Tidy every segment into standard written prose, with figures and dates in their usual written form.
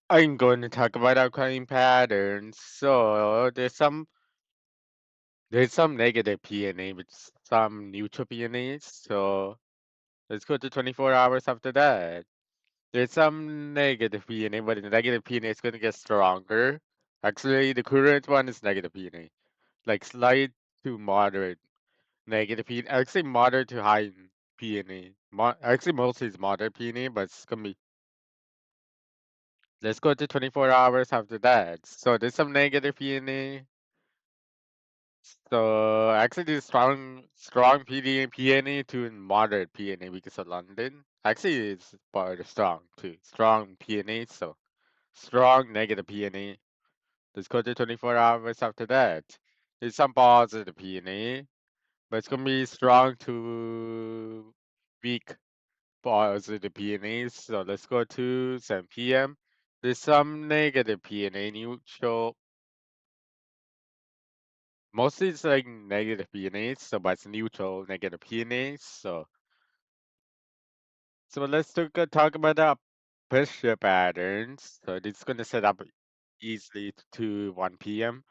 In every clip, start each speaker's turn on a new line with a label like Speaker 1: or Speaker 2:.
Speaker 1: I'm going to talk about outcrying patterns. So there's some negative PNA with some neutral PNAs. So let's go to 24 hours after that. There's some negative PNA, but the negative PNA is going to get stronger. Actually, the current one is negative PNA, like slight to moderate negative PNA. Actually, moderate to high PNA. Actually, mostly it's moderate PNA, but it's gonna be. Let's go to 24 hours after that. So there's some negative PNA. So actually, there's strong PNA to moderate PNA because of London. Actually, it's part of strong too. Strong PNA, so strong negative PNA. Let's go to 24 hours after that. There's some positive PNA, but it's gonna be strong to weak positive PNA. So let's go to 7 p.m. There's some negative PNA neutral. Mostly it's like negative PNAs, so but it's neutral negative PNAs. So let's talk about the pressure patterns. So it's gonna set up easily to 1 p.m.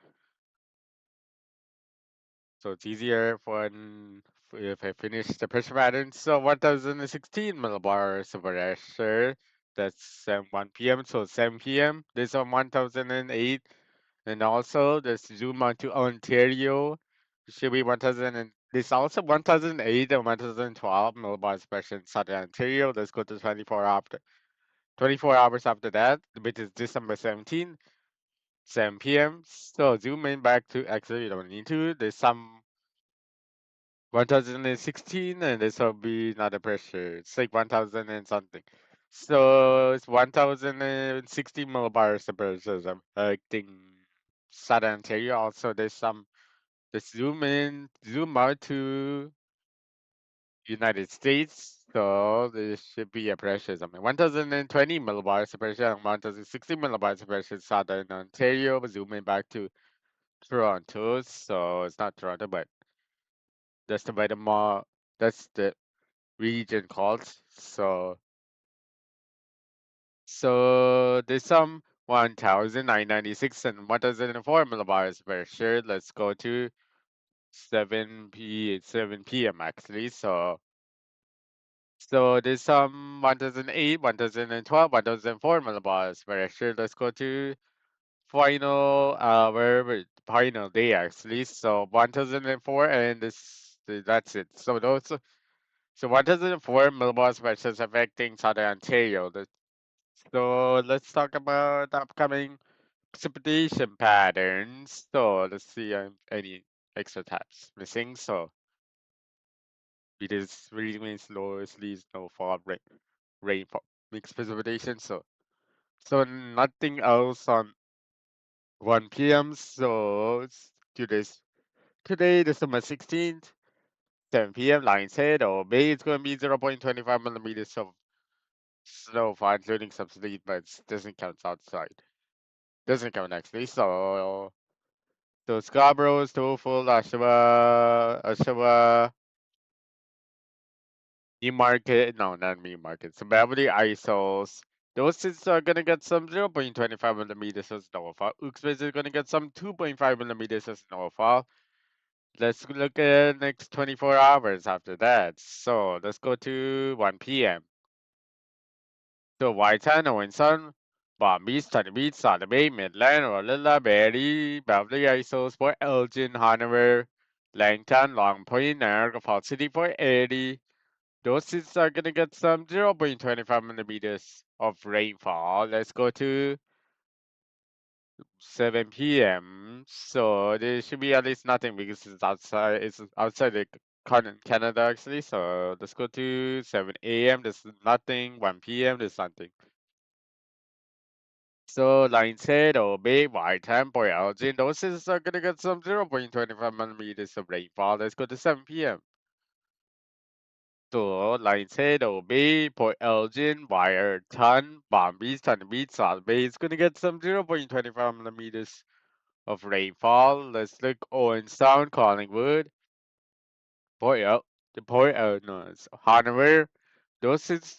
Speaker 1: So it's easier if I finish the pressure pattern. So 1016 millibars of pressure. That's 1 p.m. So 7 p.m. This on 1008. And also let's zoom on to Ontario. It should be 1000 and this also 1008 and 1012 millibars of pressure in Southern Ontario. Let's go to 24 hours after that, which is December 17th, 7 p.m. So zoom in back to actually you don't need to. There's some 1016 and this will be another pressure. It's like 1000 and something. So it's 1060 millibars of pressure. I think Southern Ontario also there's some just zoom out to United States. So there should be a pressure something. 1020 millibars of pressure and 1060 millibars of pressure in Southern Ontario. Zoom in back to Toronto. So it's not Toronto, but that's the more that's the region called. So there's some 1996 and 1004 millibars per share. Let's go to 7 p.m. actually. So there's some 1008, 1012, 1004 millibars per share. Let's go to final day actually. So 1004 and that's it. So 1004 millibars per share is affecting Southern Ontario. So let's talk about the upcoming precipitation patterns. So let's see any extra tabs missing. So it is really slowly snowfall, rainfall, mixed precipitation. So nothing else on 1 p.m. So today, December 16th, 7 p.m. Line said, or Bay it's going to be 0.25 millimeters of snowfall, including some sleet, but it doesn't count outside. Doesn't count actually. So Scarborough, Stouffville, Oshawa, Newmarket, no, not Newmarket. So Beverly Isles. Those cities are gonna get some 0.25 millimeters of snowfall. Uxbridge is gonna get some 2.5 millimeters of snowfall. Let's look at next 24 hours after that. So let's go to 1 p.m. So Whitetown, Owenson, Palm Beach, Sunny Beach, South Bay, Midland, Rolla, Berry, Beverly Isles, Port Elgin, Hanover, Langton, Long Point, Niagara Falls City, Port Erie. Those cities are gonna get some 0.25 millimeters of rainfall. Let's go to 7 p.m. So there should be at least nothing because it's outside. It's outside the Canada actually. So let's go to 7 a.m. There's nothing. 1 p.m. There's nothing. So line said, Obey, Whiteham, Port Elgin. Those cities are gonna get some 0.25 millimeters of rainfall. Let's go to 7 p.m. So line said, Obey, Port Elgin, Wyerton, Palm Beach, Sunny Beach, South Bay. It's gonna get some 0.25 millimeters of rainfall. Let's look Owen Sound, Collingwood, Port El, the Port El, no, it's Hanover. Those is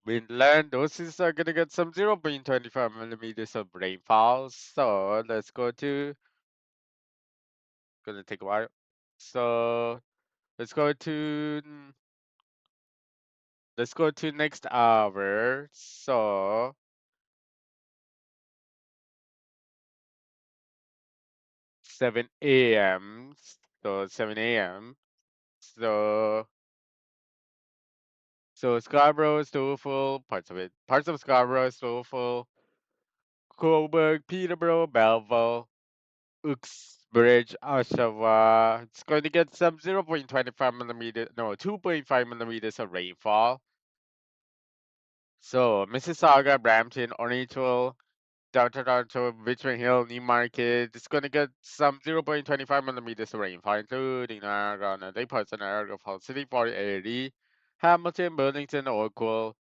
Speaker 1: Midland, those is are gonna get some 0.25 millimeters of rainfall. So let's go to, gonna take a while. So let's go to, let's go to next hour. So 7 a.m. So 7 a.m. So Scarborough is still full, parts of it. Parts of Scarborough is still full. Coburg, Peterborough, Belleville, Uxbridge, Oshawa. It's going to get some 0.25 millimeters, no, 2.5 millimeters of rainfall. So Mississauga, Brampton, Orangeville, downtown Toronto, Richmond Hill, Newmarket. It's going to get some 0.25 millimeters of rainfall, including Niagara on the parts of Niagara Falls City, Fort Erie, Hamilton, Burlington, Oakville,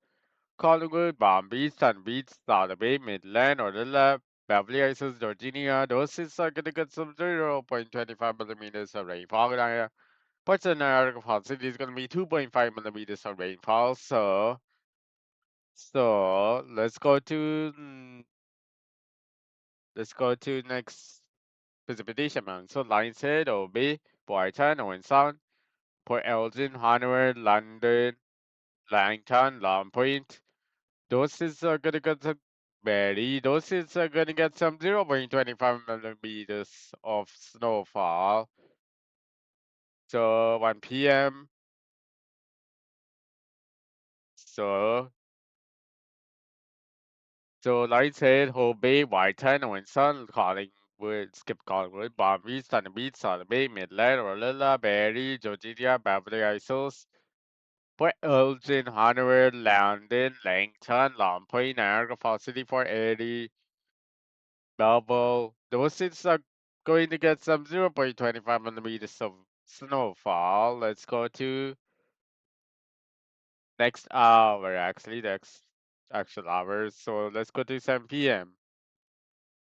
Speaker 1: Collingwood, Palm Beach, Sun Beach, South Bay, Midland, Orilla, Beverly Hills, Virginia. Those is are gonna get some 0.25 millimeters of rainfall. Parts of Niagara Falls City is gonna be 2.5 millimeters of rainfall. So let's go to next precipitation amount. So Lions Head, OB, Brighton, Owen Sound, Port Elgin, Hanover, London, Langton, Long Point. Doses are gonna get some berry. Doses are gonna get some 0.25 millimeters of snowfall. So 1 p.m. So Lightshead, Whole Bay, Whiteton, Winson, Collingwood, Skip Collingwood, Palm Beach, Sunny Beach, South Bay, Midland, Orlilla, Berry, Georgia, Beverly Hills, Port Elgin, Hanover, London, Langton, Long Point, Niagara Falls City, Fort Erie, Belleville. Those cities are going to get some 0.25 millimeters of snowfall. Let's go to next hour, actually, next actual hours. So let's go to 7 p.m.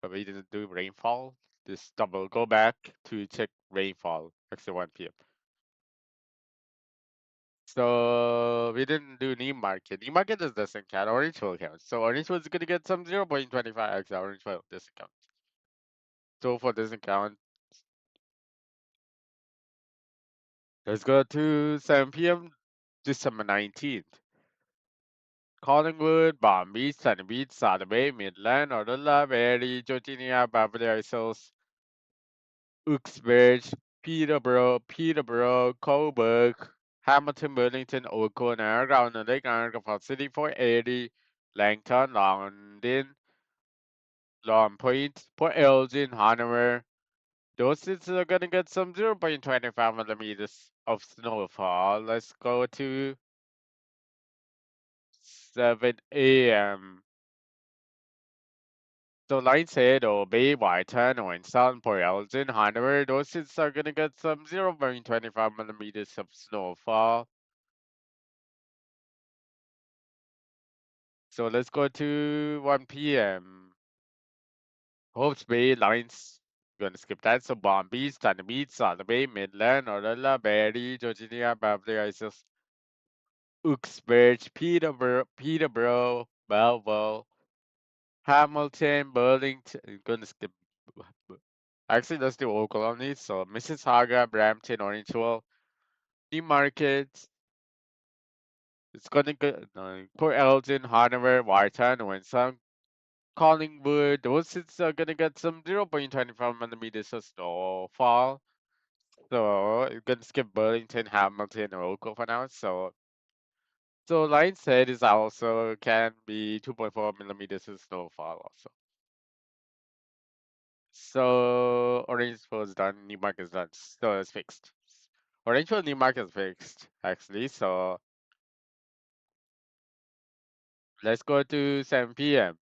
Speaker 1: But we didn't do rainfall. Just double go back to check rainfall, actually 1 p.m. So we didn't do Newmarket. Newmarket doesn't count. Orangeville counts. So Orangeville is going to get some 0.25 actually. Orangeville doesn't count. So for doesn't count. Let's go to 7 p.m. December 19th. Collingwood, Palm Beach, Sunny Beach, South Bay, Midland, Orla, Berry, Georgia, Beverly Hills, Uxbridge, Peterborough, Coburg, Hamilton, Burlington, Oakville, Niagara, Lake Niagara Falls City, Fort Erie, Langton, London, Long Point, Port Elgin, Hanover. Those cities are gonna get some 0.25 millimeters of snowfall. Let's go to 7 a.m. So like said, Obey, Whiten, or in Southern Port Elgin, Hanover, those cities are gonna get some 0.25 millimeters of snowfall. So let's go to 1 p.m. Hopes Bay, Lines, gonna skip that. So Palm Beach, Sunny Beach, South Bay, Midland, Orla, Berry, Georgia, Beverly Hills, Uxbridge, Peterborough, Belleville, Hamilton, Burlington, gonna skip. Actually, let's do local only. So Mississauga, Brampton, Orangeville, Newmarket. It's gonna go Port Elgin, Hanover, Whiteton, Winston, Collingwood. Those cities are gonna get some 0.25 millimeters of snowfall. So it's gonna skip Burlington, Hamilton, and local for now. So Line said is also can be 2.4 millimeters of snowfall also. So Orangeville is done, Newmarket is done. So it's fixed. Orangeville, Newmarket is fixed actually. So let's go to 7 p.m.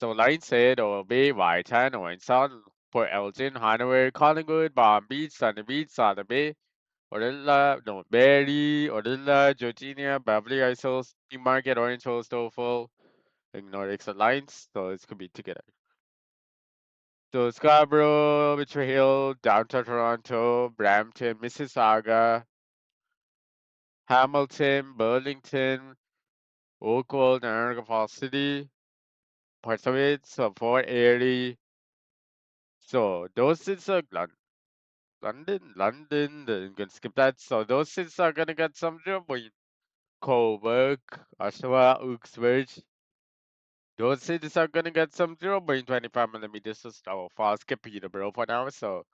Speaker 1: So Line said Obey, Whiteton, Winston, Port Elgin, Hanover, Collingwood, Palm Beach, Sunny Beach, South Bay, Orilla, no, Berry, Orilla, Georgia, Beverly Hills, Newmarket, Orangeville, Stoffel, ignore extra lines, so it could be together. So Scarborough, Richmond Hill, downtown Toronto, Brampton, Mississauga, Hamilton, Burlington, Oakville, Niagara Falls City, parts of it, so Fort Erie. So those cities are London, then you can skip that. So those cities are gonna get some 0 point. Coburg, Oshawa, Uxbridge. Those cities are gonna get some 0.25 millimeters of snowfall. Skip Peterborough for now. So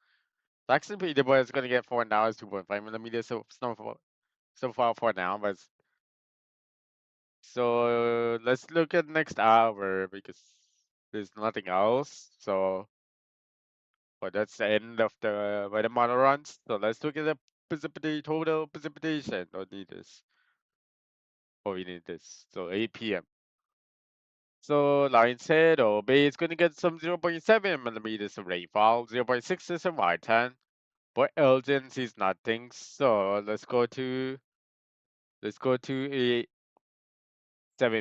Speaker 1: actually Peterborough is gonna get 4 hours, 2.5 millimeters of snowfall for now. But so let's look at next hour because there's nothing else. So but that's the end of the weather model runs. So let's look at the total precipitation. Don't need this. Oh, we need this. So 8 p.m. So Lion's Head or Bay is going to get some 0.7 millimeters of rainfall. 0.6 is a white hand. For Elgin sees nothing. So let's go to 7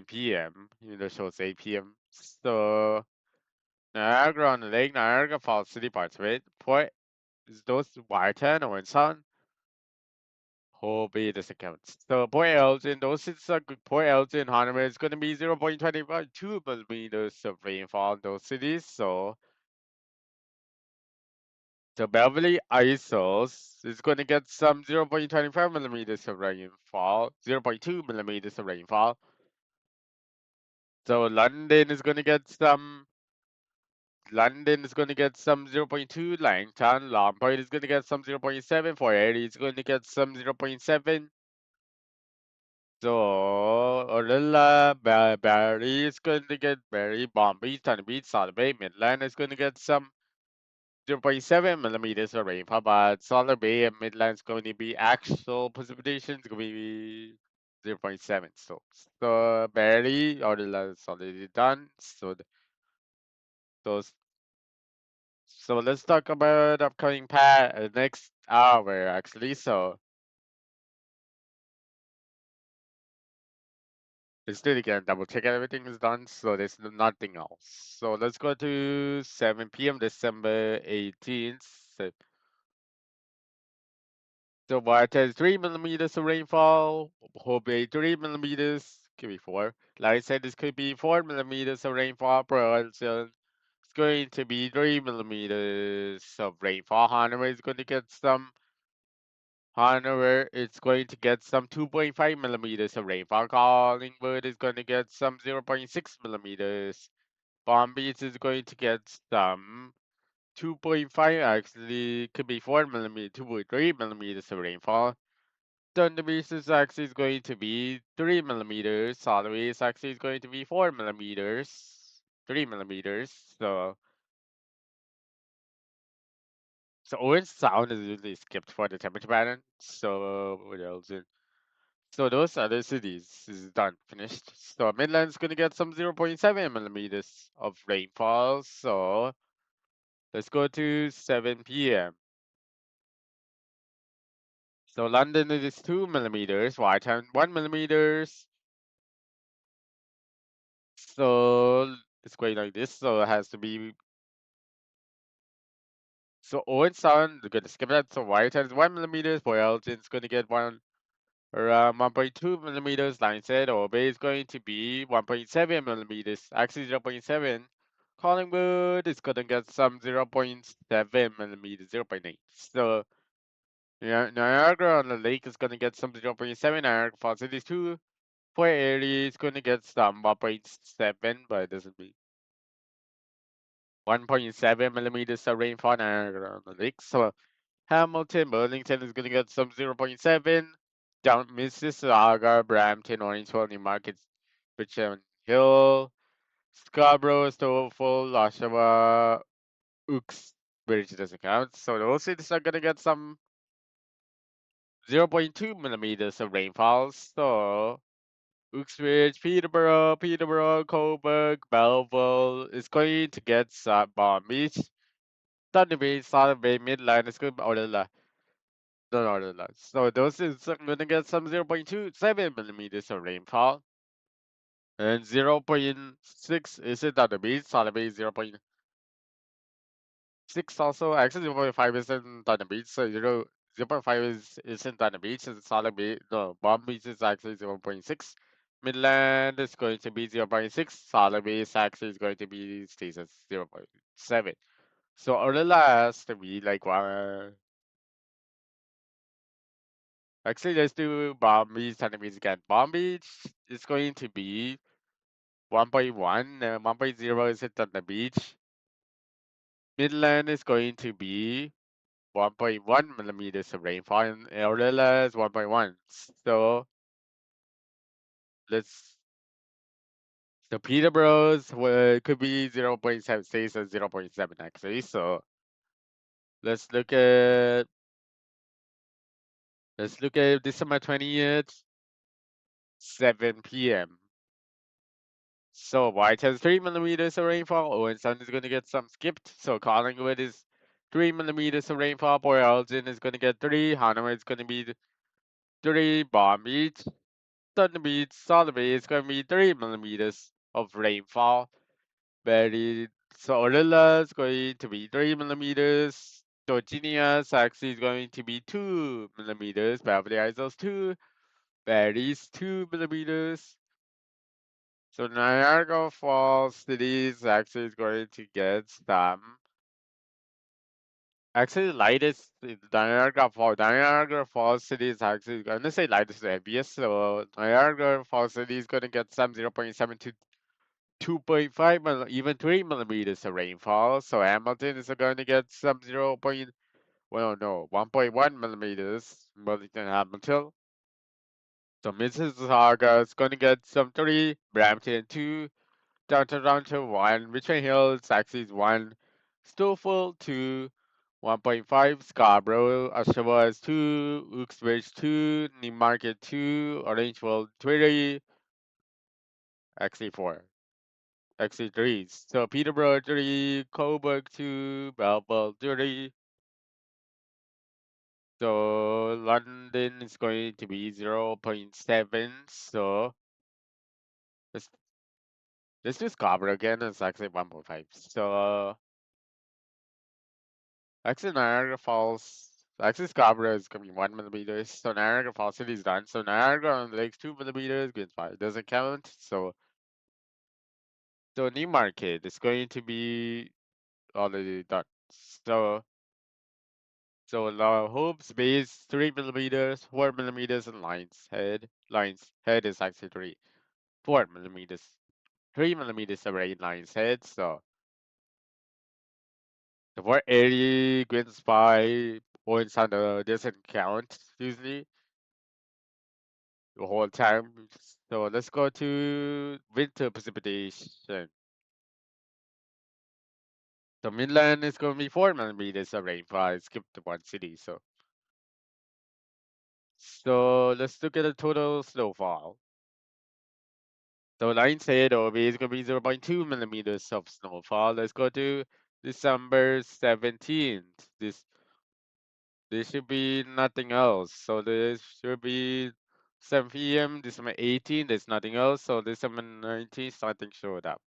Speaker 1: p.m. Even though it shows 8 p.m. So Niagara on the lake, Niagara Falls City parts of it. For those white hand or sun. Whole Bay doesn't count. So Port Elgin, those cities are good. Port Elgin, Honolulu is going to be 0.2 millimeters of rainfall in those cities. So Beverly Isles is going to get some 0.25 millimeters of rainfall, 0.2 millimeters of rainfall. So London is going to get some 0.2. Langton, Lombard is going to get some 0.7. Fort Erie is going to get some 0.7. So Orilla, Barry is going to get Barry, Bomb Beach, Tiny Beach, South Bay, Midland is going to get some 0.7 millimeters of rainfall, but Solar Bay and Midland is going to be actual precipitation is going to be 0.7. So barely or is already done. So so let's talk about upcoming next hour actually. So let's do it again. Double check everything is done. So there's nothing else. So let's go to 7 p.m. December 18th. So Mart has 3 millimeters of rainfall. Hobay 3 millimeters. Could be 4. Like I said, this could be 4 millimeters of rainfall. Burlington it's going to be 3 millimeters of rainfall. Hanover is going to get some. Hanover it's going to get some 2.5 millimeters of rainfall. Collingwood is going to get some 0.6 millimeters. Palm Beach is going to get some 2.5 actually could be 4 millimeters, 2.3 millimeters of rainfall. Thunder Beach is actually going to be 3 millimeters. Soloway is actually going to be 4 millimeters. 3 millimeters. So Orange Sound is usually skipped for the temperature pattern. So what else? So those other cities is done, finished. So Midland's gonna get some 0.7 millimeters of rainfall. So let's go to 7 p.m. So London is 2 millimeters. Whiteham 1 millimeters. So it's going like this. So it has to be. So Owen Sound, we're gonna skip that. So Whiteham is 1 millimeters. For Elgin's gonna get around 1.2 millimeters. Line said, or Bay is going to be 1.7 millimeters. Actually 0.7. Collingwood is gonna get some 0.7 millimeters, 0.8. So yeah, Niagara on the lake is gonna get some 0.7. Niagara Falls City is 2. For area is gonna get some 1.7, but it doesn't mean 1.7 millimeters of rainfall Niagara on the lake. So Hamilton, Burlington is gonna get some 0.7. Down Mississauga, Brampton, Orangeville, Newmarket, Richmond Hill, Scarborough, Stouffville, Oshawa, Uxbridge doesn't count. So those cities are gonna get some 0.2 millimeters of rainfall. So Uxbridge, Peterborough, Coburg, Belleville is going to get some Palm Beach, Thunder Bay, Southern Bay, Midland is going to no. So those is gonna get some 0.27 millimeters of rainfall. And 0.6 is it Thunder Bay, Southern Bay 0.6 also. Actually 0.5 is in Thunder Bay, so 0.5 isn't on the beach. It's solid beach. No, Palm Beach is actually 0.6. Midland is going to be 0.6. Solid Beach actually is going to be stays at 0.7. So Orilla has to be like actually, let's do Palm Beach, Sunny Beach again. Palm Beach is going to be 1.1. 1.0 is it on the beach. Midland is going to be 1.1 millimeters of rainfall, and Orilla is 1.1. So let's so Peterborough's could be 0.7, stays at 0.7 actually. So let's look at December 20th, 7 p.m. So White has 3 millimeters of rainfall. Owen Sound is going to get some skipped. So Collingwood is 3 millimeters of rainfall. Port Elgin is going to get 3. Hanover is going to be 3. Palm Beach, Thunder Beach, Solid Bay is going to be 3 millimeters of rainfall. Very so Orilla is going to be 3 millimeters. Virginia actually is going to be 2 millimeters. Beverly Hills 2. Barry's 2 millimeters. So Niagara Falls City is actually going to get some. Actually, lightest Niagara Falls City is actually going to say lightest to heaviest. So Niagara Falls City is going to get some 0.7 to 2.5, even 3 millimeters of rainfall. So Hamilton is going to get some 1.1 millimeters. Burlington, Hamilton. So Mississauga is going to get some 3. Brampton 2. Downtown Toronto 1. Richmond Hill is actually 1. Stouffville 2. 1.5. Scarborough, Oshawa is 2. Uxbridge 2. Newmarket 2. Orangeville 3. Actually 4. Actually 3. So Peterborough 3. Cobourg 2. Belleville 3. So London is going to be 0.7. So let's, let's do Scarborough again. It's actually 1.5. So actually Niagara Falls. Actually Scarborough is going to be 1 millimeters. So Niagara Falls City is done. So Niagara on the Lakes 2 millimeters. Green 5 doesn't count. So Newmarket is going to be already done. So La Hope's base 3 millimeters, 4 millimeters, and Lines head is actually 4 millimeters, 3 millimeters of rain lines head. So the Fort Erie, Green Spy points on the doesn't count usually the whole time. So let's go to winter precipitation. So Midland is going to be 4 millimeters of rainfall. I skipped one city. So let's look at the total snowfall. So Lions Head OB is going to be 0.2 millimeters of snowfall. Let's go to December 17th. This should be nothing else. So this should be 7 p.m. December 18th. There's nothing else. So December 19th, something showed up.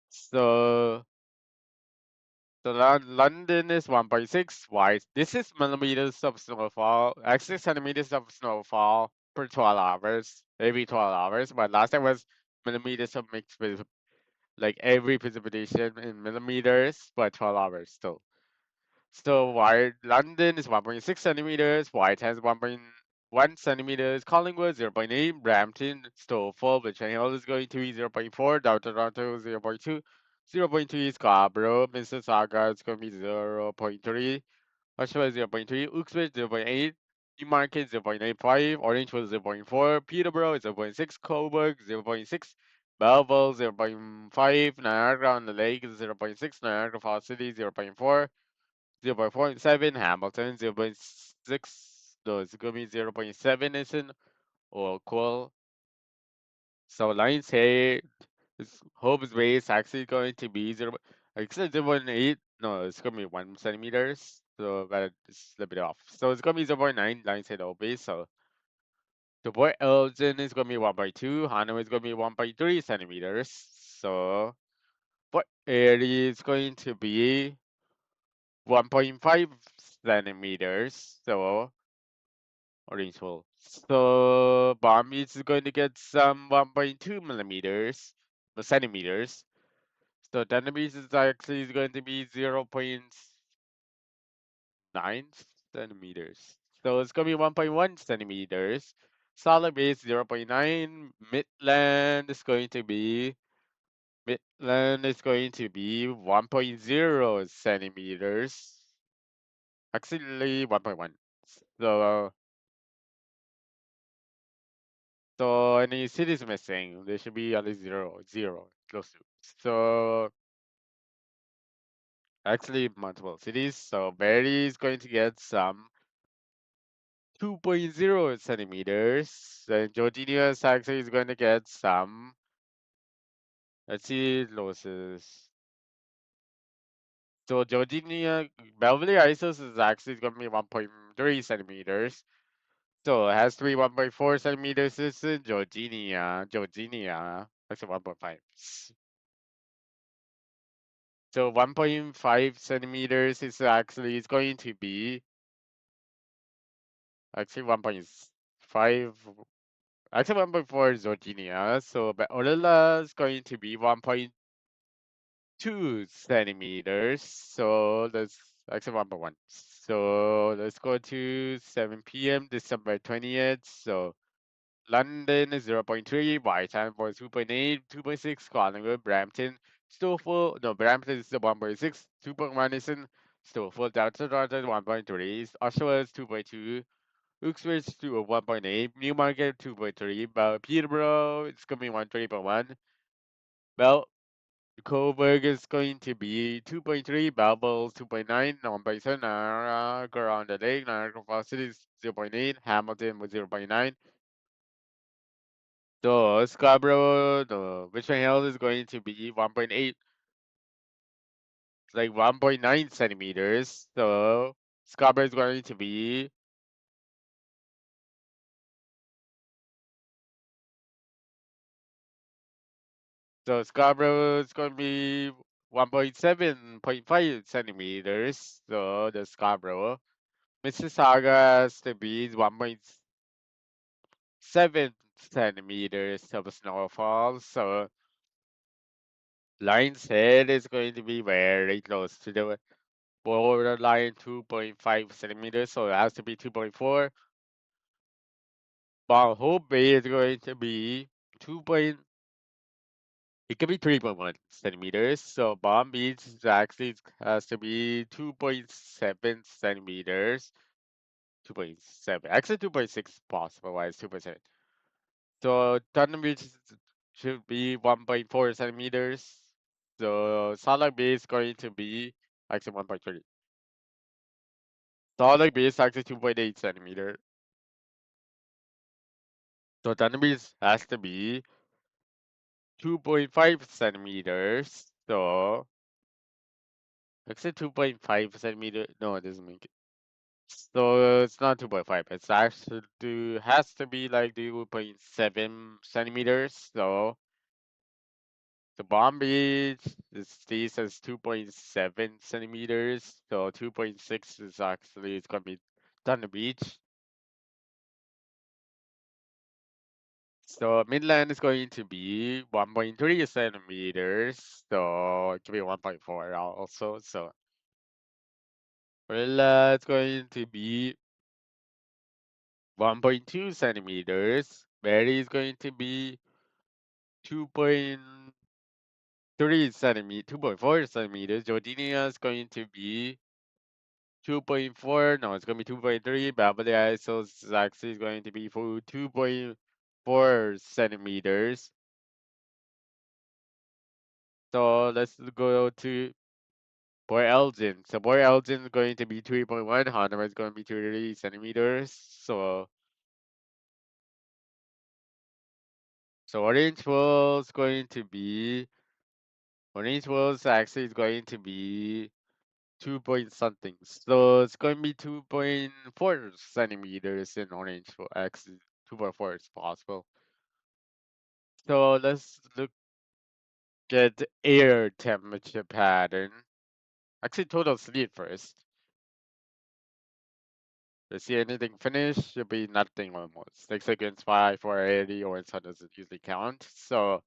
Speaker 1: So London is 1.6. Why? This is millimeters of snowfall. Actually, centimeters of snowfall per 12 hours, every 12 hours. But last time was millimeters of mixed with like every precipitation in millimeters, but 12 hours still. So White London is 1.6 centimeters. White has 1.1 centimeters. Collingwood 0.8. Brampton still full, but Hill is going to be 0.4. Downtown Toronto 0.2. 0.3 Scarborough. Mississauga is going to be 0.3. Oshawa 0.3. Uxbridge 0.8. Newmarket 0.85. Orangeville 0.4. Peterborough 0.6. Cobourg 0.6. Belleville 0.5. Niagara on the Lake 0.6. Niagara Falls City 0.4. 0.7. Hamilton 0.6. No, it's gonna be 0.7 isn't or cool. So Lions Head is Hope's base actually going to be 0.8. No, it's gonna be 1 centimeters. So that is a little bit off. So it's gonna be 0.9 Lions Head Hope base. So the Port Elgin is gonna be 1.2. Hanover is gonna be 1.3 centimeters. So Port Erie is going to be 1.5 centimeters. So orange wool. So bomb is going to get some 1.2 millimeters, centimeters. So centimeters is actually going to be 0.9 centimeters. So it's going to be 1.1 centimeters. Solid base 0.9. Midland is going to be 1.0 centimeters. Actually 1.1. So so any cities missing, there should be at least zero, close to. So actually multiple cities. So Barry is going to get some 2.0 centimeters. And Georgina actually is going to get some, let's see, losses. So Georgina, Beverly Isos is actually going to be 1.3 centimeters. So it has to be 1.4 centimeters. This is Georgina, actually 1.5. So 1.5 centimeters is actually it's going to be actually 1.5 actually 1.4 is Georgina. So but Orilla is going to be 1.2 centimeters. So that's actually 1.1. So let's go to 7 p.m. December 20th. So London is 0.3, Whitehall was 2.8, 2.6, Collingwood, Brampton, Stouffville, no, Brampton is the 1.6, 2.1 is in Stouffville, Delta Jordan 1.3, Oshawa is 2.2, Uxbridge to 1.8, Newmarket 2.3, but Peterborough it's going to be 1.3.1, Bell, Coburg is going to be 2.3, Belleville 2.9, North Niagara on the Lake, Niagara Falls City is 0.8, Hamilton was 0.9, so Scarborough, the Richmond Hill is going to be 1.8, like 1.9 centimeters. So Scarborough is going to be, so Scarborough is going to be 1.7.5 centimeters. So the Scarborough. Mississauga has to be 1.7 centimeters of snowfall. So Lion's Head is going to be very close to the borderline 2.5 centimeters, so it has to be 2.4. But Hope Bay is going to be 2 point, it could be 3.1 centimeters. So Bomb Beach is actually has to be 2.7 centimeters. 2.7. Actually 2.6 possible. Why is 2.7? So Thunder Beach should be 1.4 centimeters. So Salak Bay is going to be actually 1.3. Salak Bay is actually 2.8 centimeter. So Thunderbirds has to be 2.5 centimeters. So actually 2.5 centimeter. No, it doesn't make it. So it's not 2.5. It's actually has to be like 2.7 centimeters. So the Bomb Beach stays as 2.7 centimeters. So 2.6 is actually it's gonna be Thunder Beach. So Midland is going to be 1.3 centimeters. So it can be 1.4 also. So Marilla is going to be 1.2 centimeters. Berry is going to be 2.3 centimeters, 2.4 centimeters. Jodinia is going to be 2.4. No, it's going to be 2.3. Beverly Isles is actually going to be for 2.4 centimeters. So let's go to Port Elgin. So Port Elgin is going to be 3.1. Hanover is going to be 3 centimeters. So Orange World's actually is going to be 2 point something. So it's going to be 2.4 centimeters in Orange World. Actually, 2.4 is possible. So let's look at the air temperature pattern. Actually, total sleep first. You see anything finish, you'll be nothing almost. 6 against 5 for 80 or so doesn't usually count. So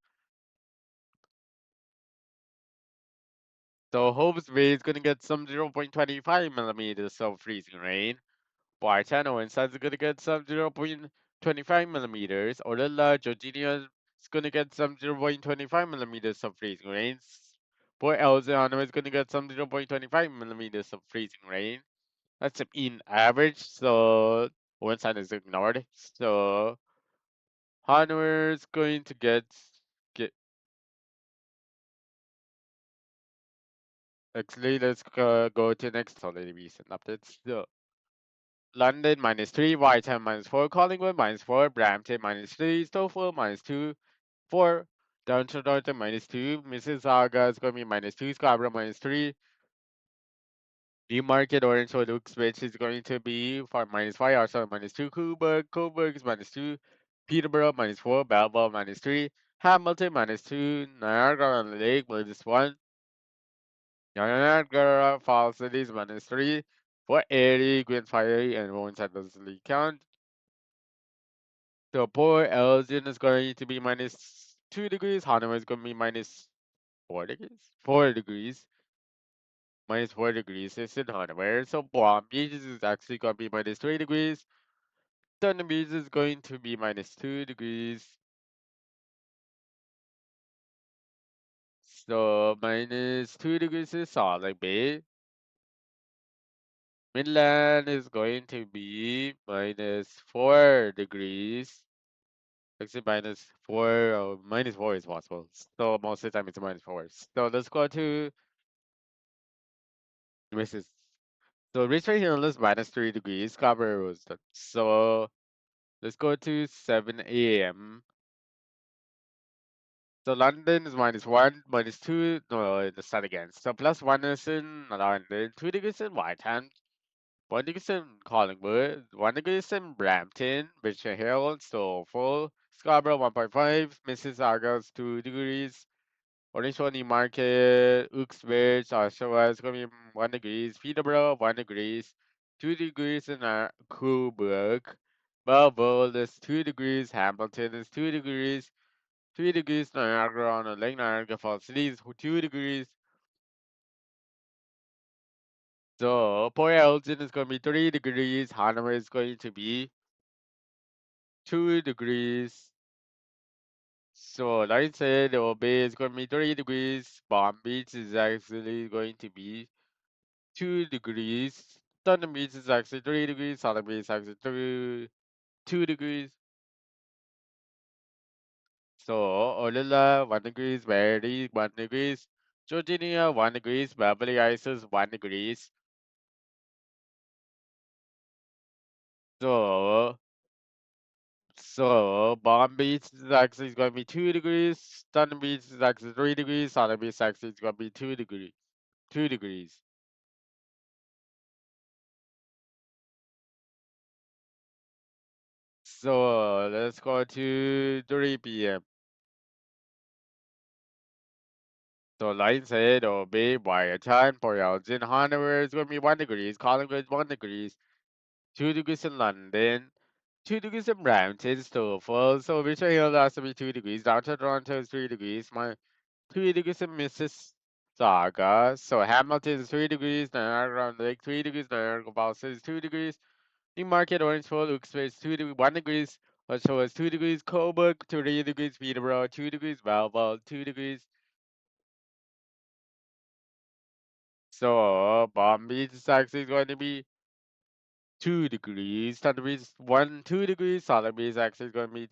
Speaker 1: Hope's Bay is gonna get some 0.25 millimeters of freezing rain. Bartano inside is gonna get some 0.25 millimeters. Orilla, Georgina is gonna get some 0.25 millimeters of freezing rains. Port Elzano is gonna get some 0.25 millimeters of freezing rain. That's a mean average, so one side is ignored. So Hanwar is going to get actually let's go to next holiday recent updates. So London -3, Whiteham -4, Collingwood -4, Brampton -3, Stouffville -2, 4, Downtown Dorton -2, Mississauga is going to be -2, Scarborough -3, Newmarket, Orangewood, Uxbridge is going to be for -5, Arsenal -2, Coburg is -2, Peterborough -4, Belleville -3, Hamilton -2, Niagara on the Lake -1, Niagara Falls City is -3, for 80, Greenfire and Rowan doesn't really count. So Port Elgin is going to be -2 degrees, Hanover is going to be -4 degrees, 4 degrees. -4 degrees is in Hanover. So Palm Beach is actually going to be -3 degrees. Thunder Beach is going to be -2 degrees. So -2 degrees is Salt Lake Bay. Midland is going to be -4 degrees. Actually, -4 or -4 is possible. So most of the time it's -4. So let's go to Mrs. So Richmond Hill is -3 degrees. Scarborough is done. So let's go to 7 a.m. So London is -1, -2. No, let's start again. So +1 is in London, 2 degrees in Whiteham, 1 degree in Collingwood, 1 degree in Brampton, Richmond Hill, Stouffville, Scarborough 1.5, Mississauga is 2 degrees, Orange County Market, Uxbridge, Oshawa is going to be 1 degrees, Peterborough 1 degrees, 2 degrees in Coburg, Belleville is 2 degrees, Hamilton is 2 degrees, 3 degrees Niagara on the Lake Niagara Falls City is 2 degrees. So Port Elgin is going to be 3 degrees, Hanover is going to be 2 degrees. So like I said, the Bay is going to be 3 degrees, Palm Beach is actually going to be 2 degrees. Thunder Beach is actually 3 degrees. Solid Beach is actually 2 degrees. So Olilla 1 degrees, Verdi 1 degrees, Georginia 1 degrees, Beverly Isis 1 degrees. So Palm Beach is actually going to be 2 degrees. Thunder Beach is actually 3 degrees. Solid Beach actually is going to be 2 degrees. 2 degrees. So let's go to 3 p.m. So line said obey by a time for Elgin. Hanover is going to be 1 degrees. Collingwood 1 degrees. 2 degrees in London. 2 degrees in Brampton. Stouffville. So Richmond Hill has to be 2 degrees. Downtown Toronto is 3 degrees. 3 degrees in Mississauga. So Hamilton is 3 degrees. Niagara on the Lake 3 degrees. Niagara Falls is 2 degrees. Newmarket, Orangeville, Uxbridge 1 degrees. Oshawa is 2 degrees. Coburg 3 degrees. Peterborough 2 degrees. Belleville 2 degrees. So Palm Beach is actually going to be 2 degrees. Thunder Beach 2 degrees. Solid Beach is actually going to be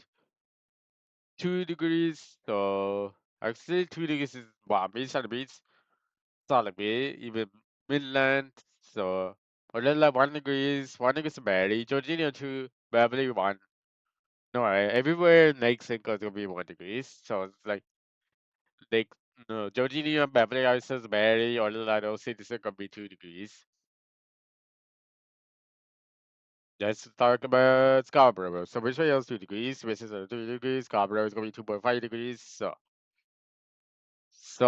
Speaker 1: 2 degrees. So actually 2 degrees is Palm Beach. Thunder Beach, Solid Beach, even Midland. So Orlando 1 degrees. 1 degree in Barrie. Georginia 2. Beverly 1. No, everywhere Lake Simcoe is gonna be 1 degrees. So it's like Lake, no, Georginia, Beverly Hills, Barrie, Orlando City is gonna be 2 degrees. Let's talk about Scarborough. So which way else 2 degrees? Which is 2 degrees. Scarborough is gonna be 2.5 degrees. So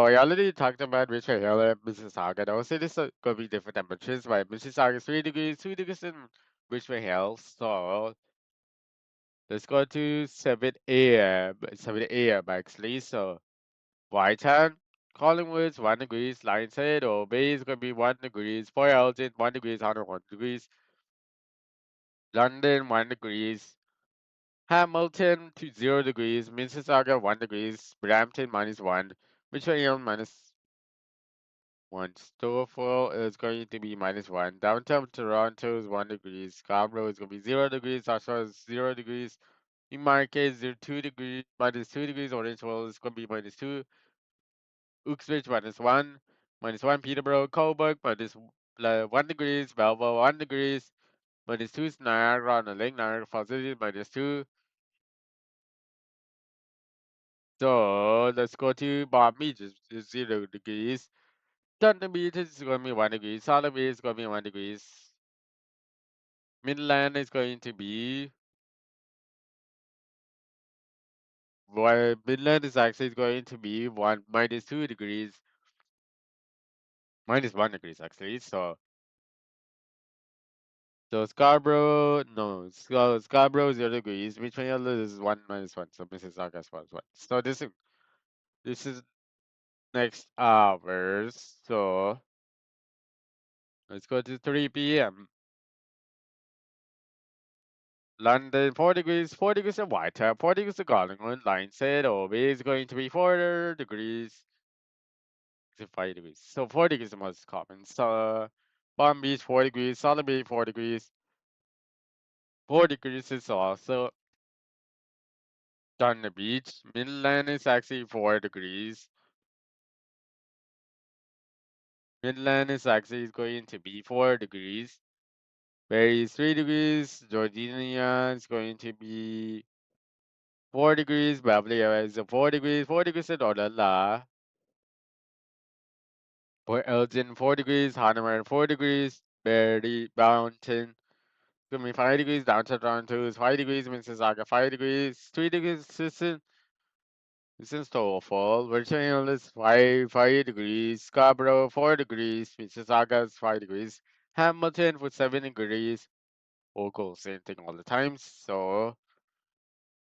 Speaker 1: I already talked about Richmond Hill and Mississauga. Those cities are gonna be different temperatures. But Mississauga is 3 degrees, 2 degrees in Richmond Hill. So let's go to 7 a.m. 7 a.m. actually. So Whitehand, Collingwood's 1 degrees, Lions Head or Bay is gonna be 1 degrees, Port Elgin 1 degrees, 101 degrees, London 1 degrees, Hamilton to 0 degrees, Mississauga 1 degrees, Brampton -1, Richmond Hill -1, Stouffville is going to be -1, downtown Toronto is 1 degrees, Scarborough is going to be 0 degrees, Oshawa is 0 degrees, Newmarket is 2 degrees, -2 degrees, Orangeville is going to be -2, Uxbridge -1, Peterborough, Coburg -1 degrees, Belleville 1 degrees, -2 is Niagara on the Lake, Niagara Falls City -2. So let's go to Palm Beach, it's 0 degrees. Thunder Beach is going to be 1 degree. Solid Beach is going to be 1 degrees. Midland is going to be Midland is actually going to be one -2 degrees, -1 degrees actually. So Scarborough, no, Scarborough 0 degrees. Richmond is 1 -1. So Mississauga is 1. So this is next hours. So let's go to 3 p.m. London 4 degrees, 4 degrees in Whitehall, 4 degrees in Collingwood. Line said Obi is going to be 4 degrees to 5 degrees. So 4 degrees is the most common. So Palm Beach 4 degrees, Solid Bay 4 degrees. 4 degrees is also on the beach. Midland is actually 4 degrees. Midland is actually going to be 4 degrees. Barrie is 3 degrees. Georginia is going to be 4 degrees. Beverly is 4 degrees. 4 degrees in Odella. Port Elgin 4 degrees. Hanamar 4 degrees. Barrie Mountain is going to be 5 degrees. Downtown Toronto is 5 degrees. Mississauga 5 degrees. 3 degrees. Since snowfall, Virginia is 5 degrees, Scarborough 4 degrees, Mississauga is 5 degrees, Hamilton with 7 degrees, Ogle same thing all the time. So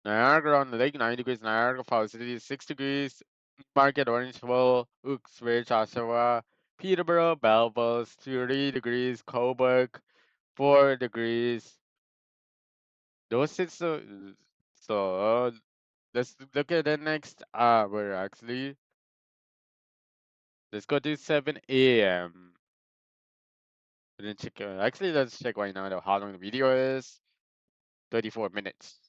Speaker 1: Niagara on the lake 9 degrees, Niagara Falls City is 6 degrees, Market Orangeville, Uxbridge, Oshawa, Peterborough, Belleville is 3 degrees, Coburg 4 degrees. Those six so let's look at the next hour actually. Let's go to 7 a.m. Then check. Actually, let's check right now how long the video is. 34 minutes.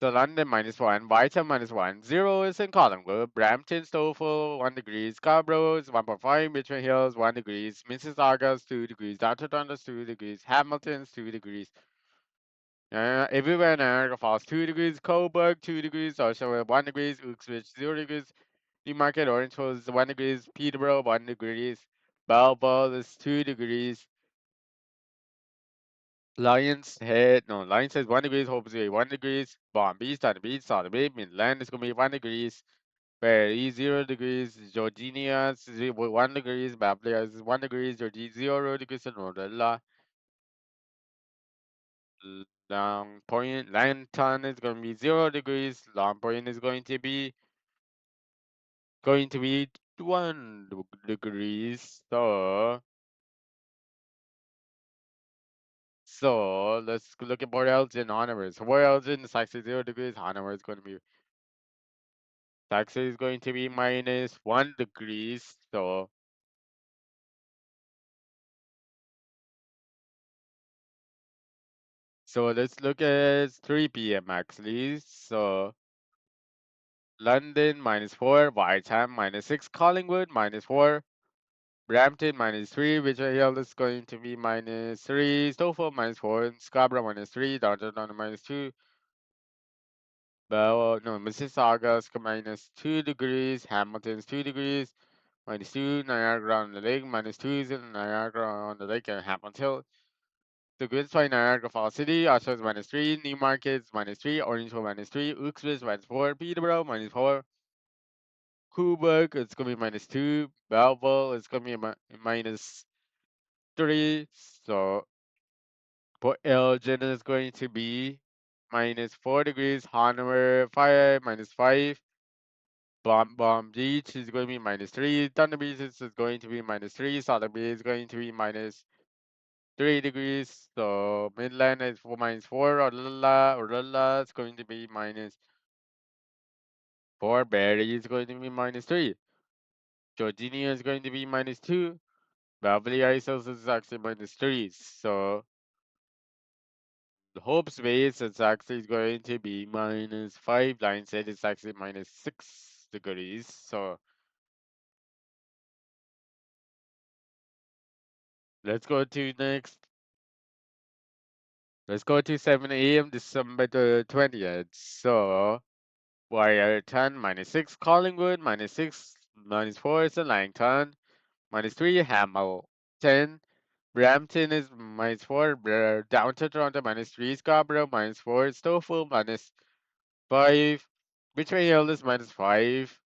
Speaker 1: So London -1, Whitehall -1, 0 is in Collingwood, Brampton, Stouffville 1 degrees, Scarborough is 1.5, Richmond Hills 1 degrees, Mississauga is 2 degrees, Downtown Toronto is 2 degrees, Hamilton is 2 degrees. Everywhere Niagara Falls 2 degrees, Coburg 2 degrees, Oshawa 1 degrees, Uxbridge 0 degrees, Newmarket Orangeville is 1 degrees, Peterborough 1 degrees, Belleville is 2 degrees. Lions Head 1 degrees, Hope Bay 1 degrees, Palm Beach, on the beach, South Bay, Midland is gonna be 1 degrees, Barrie 0 degrees, Georginia is 1 degrees, Beverly is 1 degrees, Georgie 0 degrees, and Rodella. Long Point, Lantern is gonna be 0 degrees, Long Point is going to be 1 degrees, so let's look at Port Elgin onwards. Port Elgin is actually 0 degrees, Hanover is going to be Texas is going to be -1 degrees. So let's look at 3 p.m. actually. So London -4, Whiteham -6, Collingwood -4, Brampton -3, Richmond Hill is going to be -3, Stouffville -4, and Scarborough -3, Downtown -2, Mississauga is -2 degrees, Hamilton's 2 degrees, -2, Niagara on the Lake -2 is in Niagara on the Lake and Hamilton. The grids by Niagara Falls City, Oshawa is -3, Newmarket is -3, Orangeville -3, Uxbridge -4, Peterborough -4, Coburg it's gonna be -2, Belleville is gonna be 3. So for Elgin is going to be -4 degrees. Hanover 5 -5. Bomb Beach is going to be -3. Thunder Beach is going to be -3. Southern Beach is going to be -3 degrees. So Midland is -4. Orilla is going to be -4. Barry is going to be -3. Georginia is going to be -2. Beverly Isles is actually -3. So the Hope Space is actually going to be -5. Line said it's actually -6 degrees. So let's go to next. Let's go to 7 a.m. December the 20th. So Warriorton -6, Collingwood -6, -4 is Langton, -3 Hamilton, Brampton is -4, Downtown Toronto -3, Scarborough -4, Stouffville -5, Richmond Hill is -5.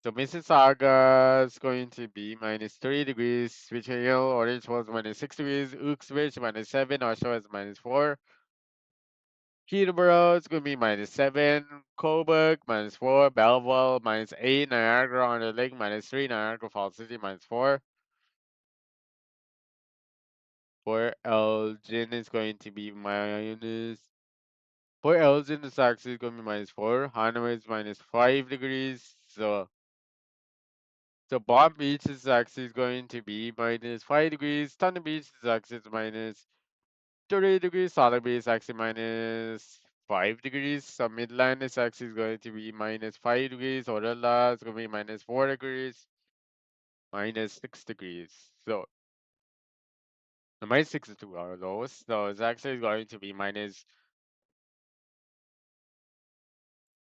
Speaker 1: So Mississauga is going to be -3 degrees, Richmond Hill, Orange was -6 degrees, Uxbridge -7, Oshawa is -4. Peterborough is going to be -7. Cobourg -4. Belleville -8. Niagara on the Lake -3. Niagara Falls City -4. For Elgin is going to be minus. For Elgin is actually going to be -4. Hanover is -5 degrees. So Bomb Beach is actually going to be -5 degrees. Thunder Beach is actually -30 degrees. Solar Bay is actually -5 degrees. So Midland is actually going to be -5 degrees. Orella is going to be -4 degrees, -6 degrees. So the -6 is too our lowest. So it's actually going to be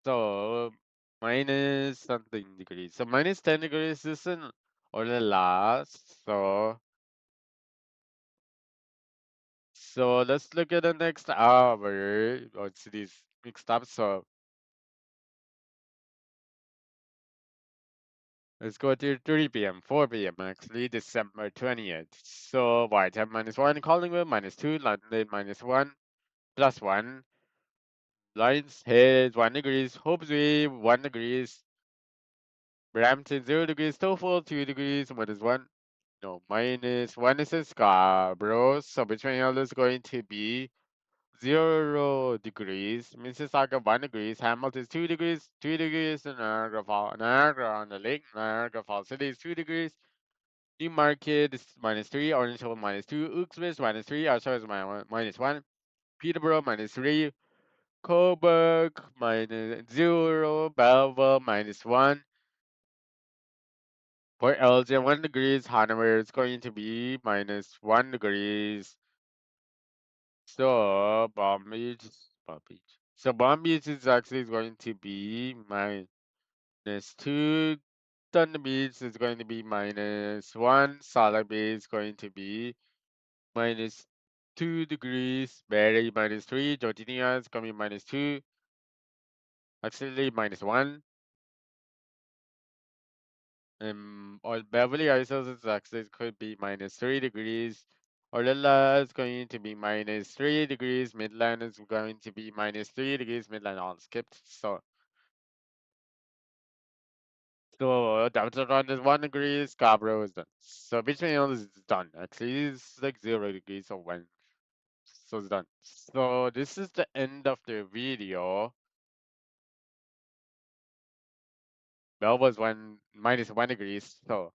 Speaker 1: so minus something degrees. So -10 degrees is in Orella. So let's look at the next hour. Let's see these mixed up. So let's go to 3 p.m., 4 p.m. actually, December 20th. So Whiteham -1, Collingwood -2, London -1, +1, Lions Head 1 degrees, Hopesway 1 degrees, Brampton 0 degrees, Stouffville 2 degrees, -1. No, -1 is in Scarborough. So between all is going to be 0 degrees. Mississauga 1 degrees. Hamilton is 2 degrees. 3 degrees. And Niagara on the Lake. Niagara Falls City is 2 degrees. Newmarket is -3. Orange Hill -2. Uxbridge -3. Oshawa is -1. Peterborough -3. Cobourg -0. Belleville -1. For Elgin 1 degrees. Hanover is going to be -1 degrees. So Palm Beach. So Palm Beach is actually going to be -2. Thunder Beach is going to be -1. Solid Bay is going to be -2 degrees. Barry -3. Georginia is going to be -2. Actually -1. Or Beverly Isles is actually could be -3 degrees. Orlilla is going to be -3 degrees. Midland is going to be -3 degrees. Midland all skipped. So downtown is 1 degree. Scarborough is done. So between all is done. Actually, it's like 0 degrees or one. So it's done. So this is the end of the video. Bell was -1 degrees. So